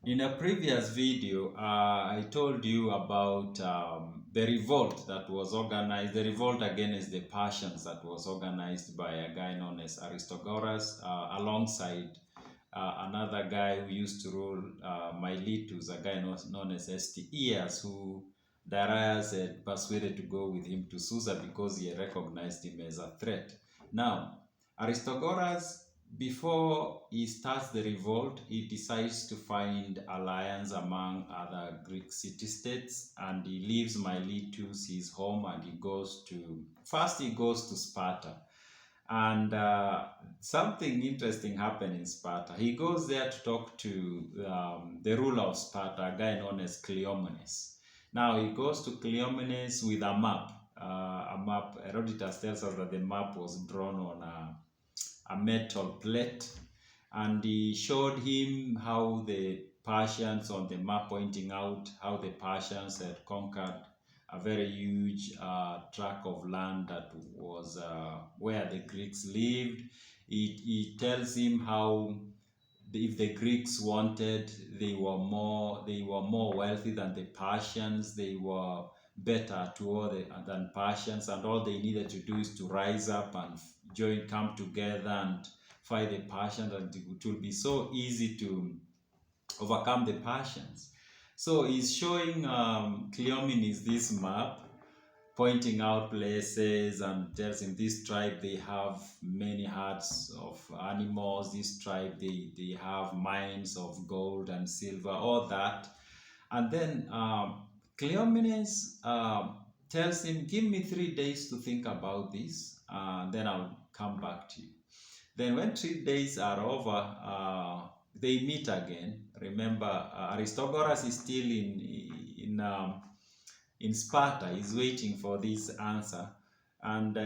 In a previous video, I told you about the revolt that was organized, the revolt against the Persians that was organized by a guy known as Aristagoras, alongside another guy who used to rule Miletus, a guy known as St. who Darius had persuaded to go with him to Susa because he recognized him as a threat. Now, Aristogoras, before he starts the revolt, he decides to find alliance among other Greek city-states, and he leaves Miletus, his home, and he goes to Sparta. And something interesting happened in Sparta. He goes there to talk to the ruler of Sparta, a guy known as Cleomenes. Now he goes to Cleomenes with a map. Herodotus tells us that the map was drawn on a metal plate, and he showed him how the Persians on the map, pointing out how the Persians had conquered a very huge tract of land that was where the Greeks lived. He tells him how if the Greeks wanted, they were more wealthy than the Persians. They were better than Persians, and all they needed to do is to rise up and come together and fight the Persians, and it will be so easy to overcome the Persians. So he's showing Cleomenes this map, pointing out places, and tells him this tribe, they have many herds of animals. This tribe, they have mines of gold and silver, all that. And then Cleomenes tells him, give me 3 days to think about this, then I'll come back to you. Then when 3 days are over, they meet again. Remember, Aristogoras is still in Sparta. He's waiting for this answer. And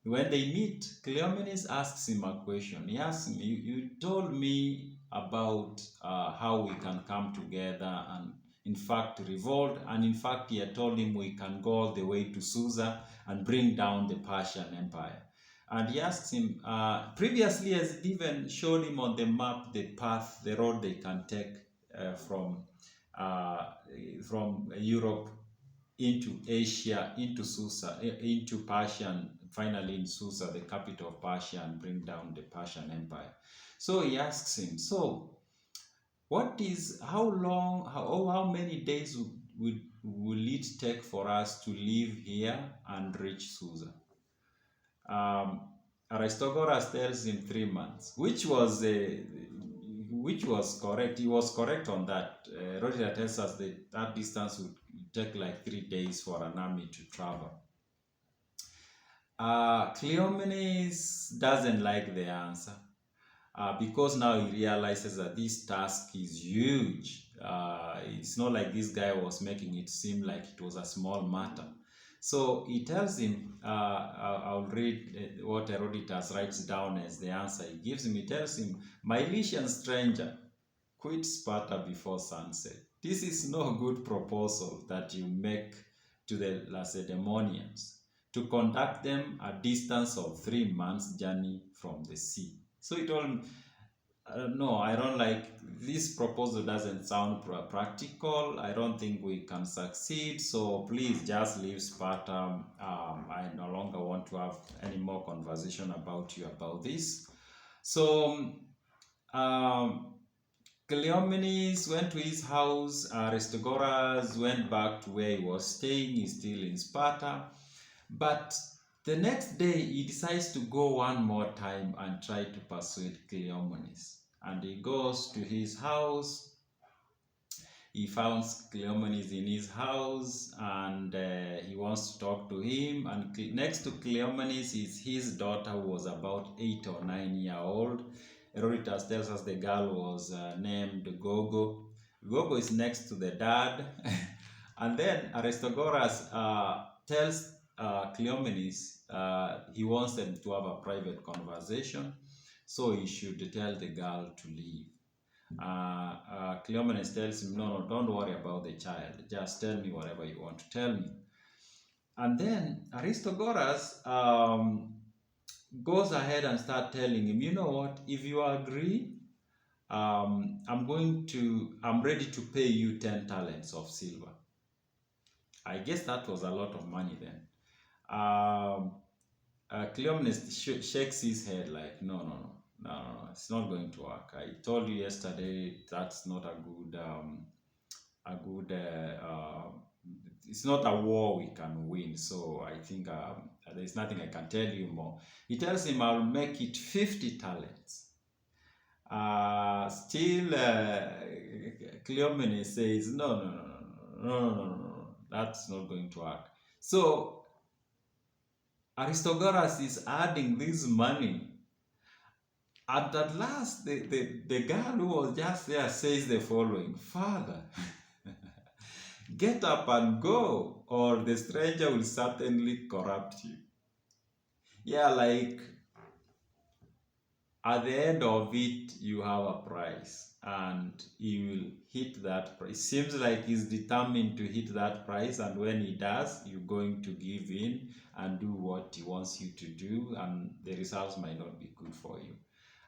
when they meet, Cleomenes asks him a question. He asks him, you told me about how we can come together and in fact revolt, and in fact he had told him we can go all the way to Susa and bring down the Persian Empire. And he asks him, previously has even showed him on the map the path, the road they can take from Europe into Asia, into Susa, into Persian, finally in Susa, the capital of Persia, and bring down the Persian Empire. So he asks him, so how many days will it take for us to leave here and reach Susa? Aristogoras tells him 3 months, which was correct. He was correct on that. Herodotus tells us that distance would take like 3 days for an army to travel. Cleomenes doesn't like the answer because now he realizes that this task is huge. It's not like this guy was making it seem like it was a small matter. So he tells him, I'll read what Herodotus writes down as the answer he gives him. He tells him, Milesian stranger, quit Sparta before sunset. This is no good proposal that you make to the Lacedaemonians, to conduct them a distance of 3 months' journey from the sea. So he told him, no, I don't like this proposal. Doesn't sound practical. I don't think we can succeed. So please just leave Sparta. I no longer want to have any more conversation about you about this. So Cleomenes went to his house. Aristagoras went back to where he was staying. He's still in Sparta. But the next day, he decides to go one more time and try to persuade Cleomenes. And he goes to his house. He finds Cleomenes in his house, and he wants to talk to him. And next to Cleomenes is his daughter, who was about 8 or 9 years old. Herodotus tells us the girl was named Gorgo. Gorgo is next to the dad. And then Aristagoras tells Cleomenes he wants them to have a private conversation, so he should tell the girl to leave. Cleomenes tells him, no, don't worry about the child, just tell me whatever you want to tell me. And then Aristagoras goes ahead and start telling him, you know what, if you agree, I'm ready to pay you 10 talents of silver. I guess that was a lot of money then. Cleomenes shakes his head like, no, it's not going to work. I told you yesterday that's not a good, it's not a war we can win. So I think there's nothing I can tell you more. He tells him, I'll make it 50 talents. Still, Cleomenes says, no, that's not going to work. So Aristogoras is adding this money. And at last, the girl who was just there says the following, Father, get up and go, or the stranger will certainly corrupt you. Yeah, like at the end of it, you have a price, and he will hit that price. It seems like he's determined to hit that price, and when he does, you're going to give in and do what he wants you to do, and the results might not be good for you.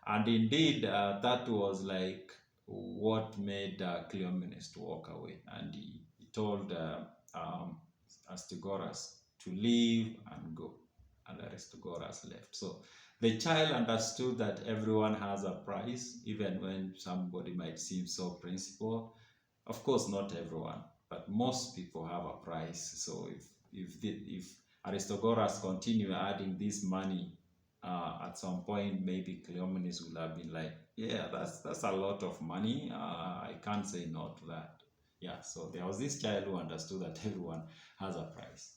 And indeed, that was like what made Cleomenes to walk away, and he told Aristagoras to leave and go, and Aristagoras left. So the child understood that everyone has a price, even when somebody might seem so principled. Of course, not everyone, but most people have a price. So if Aristogoras continue adding this money, at some point, maybe Cleomenes would have been like, yeah, that's a lot of money. I can't say no to that. Yeah, so there was this child who understood that everyone has a price.